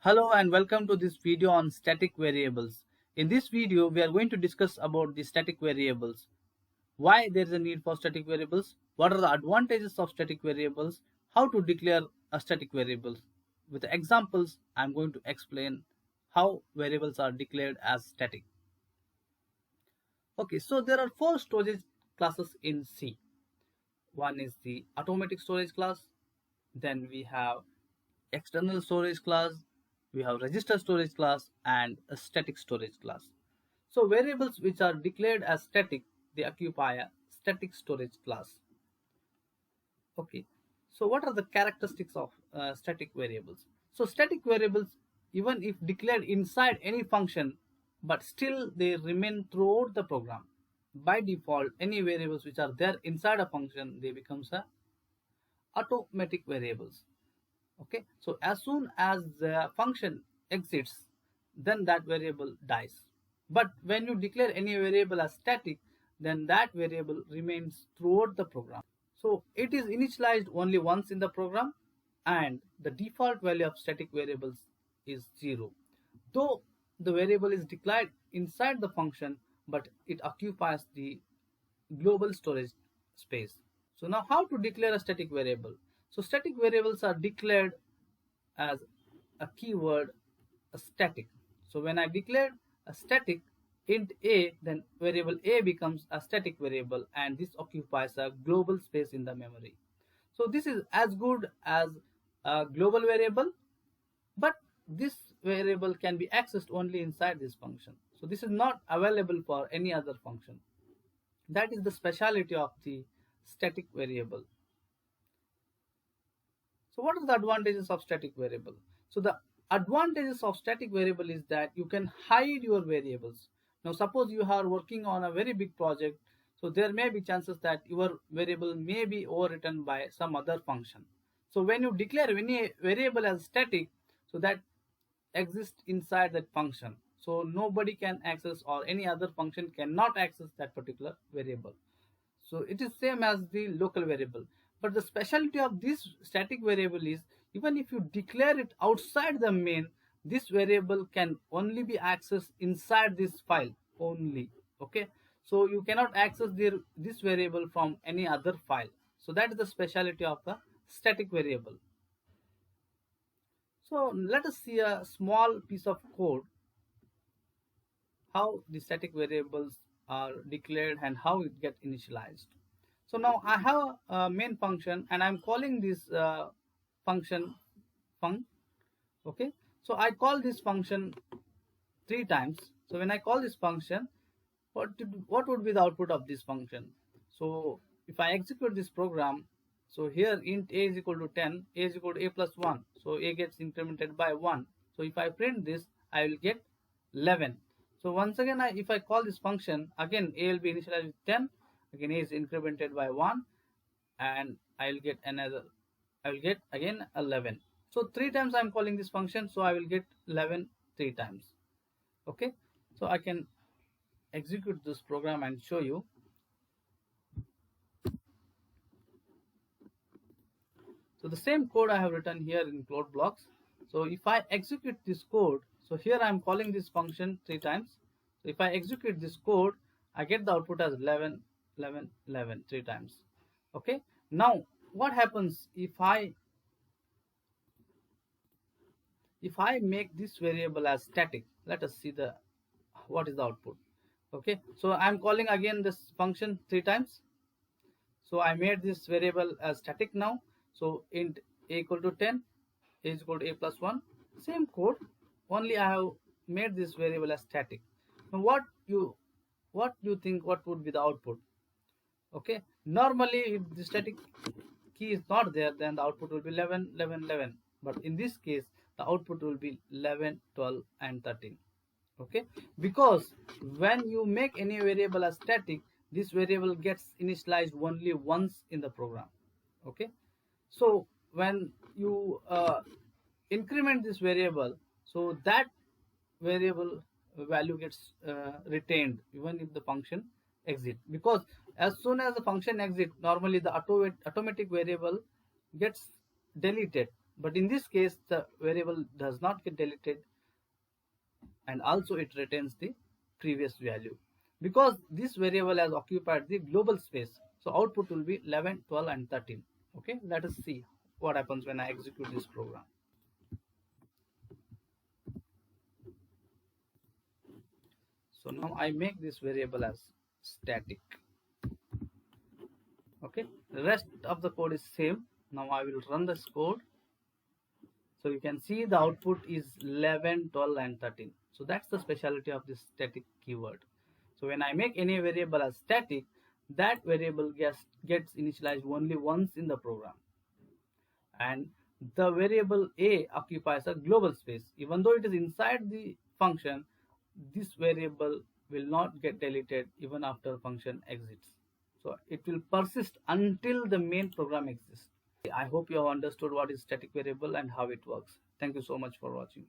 Hello and welcome to this video on static variables. In this video, we are going to discuss about the static variables. Why there is a need for static variables, what are the advantages of static variables, how to declare a static variable. With examples, I am going to explain how variables are declared as static. Okay, so there are four storage classes in C. One is the automatic storage class, then we have external storage class, we have register storage class and a static storage class. So variables which are declared as static, they occupy a static storage class. Okay, so what are the characteristics of static variables? So static variables, even if declared inside any function, but still they remain throughout the program. By default, any variables which are there inside a function, they becomes a automatic variables. Okay, so as soon as the function exits, then that variable dies. But when you declare any variable as static, then that variable remains throughout the program. So it is initialized only once in the program, and the default value of static variables is 0. Though the variable is declared inside the function, but it occupies the global storage space. So now how to declare a static variable? So static variables are declared as a keyword a static. So when I declare a static int a, then variable a becomes a static variable, and this occupies a global space in the memory. So this is as good as a global variable, but this variable can be accessed only inside this function. So this is not available for any other function. That is the speciality of the static variable. So what are the advantages of static variable? So the advantages of static variable is that you can hide your variables. Now suppose you are working on a very big project, so there may be chances that your variable may be overwritten by some other function. So when you declare any variable as static, so that exists inside that function. So nobody can access, or any other function cannot access that particular variable. So it is same as the local variable. But the specialty of this static variable is, even if you declare it outside the main, this variable can only be accessed inside this file only. Okay, so you cannot access this variable from any other file. So that is the specialty of the static variable. So let us see a small piece of code, how the static variables are declared and how it get initialized. So now I have a main function and I'm calling this function func. Okay, so I call this function 3 times. So when I call this function, what would be the output of this function? So if I execute this program, so here int a is equal to 10, a is equal to a plus 1, so a gets incremented by 1. So if I print this, I will get 11. So once again, if I call this function, again a will be initialized with 10, again a is incremented by 1, and I will get again 11. So 3 times I am calling this function, so I will get 11 3 times. Okay, so I can execute this program and show you. So the same code I have written here in code blocks. So if I execute this code, so here I am calling this function 3 times. So if I execute this code, I get the output as 11 11 11 3 times. Okay, now what happens if I make this variable as static? Let us see what is the output. Okay, so I'm calling again this function 3 times. So I made this variable as static now. So int a equal to 10, a is equal to a plus 1. Same code, only I have made this variable as static. Now what you think what would be the output? Okay, normally if the static key is not there, then the output will be 11 11 11. But in this case, the output will be 11 12 and 13. Okay, because when you make any variable as static, this variable gets initialized only once in the program. Okay, so when you increment this variable, so that variable value gets retained even if the function exit, because as soon as the function exit, normally the automatic variable gets deleted. But in this case, the variable does not get deleted, and also it retains the previous value because this variable has occupied the global space. So output will be 11, 12, and 13. Okay, let us see what happens when I execute this program. So now I make this variable as static. Okay, the rest of the code is same. Now I will run this code. So you can see the output is 11, 12, and 13. So that's the specialty of this static keyword. So when I make any variable as static, that variable gets initialized only once in the program. And the variable a occupies a global space. Even though it is inside the function, this variable will not get deleted even after function exits. So it will persist until the main program exists. I hope you have understood what is static variable and how it works. Thank you so much for watching.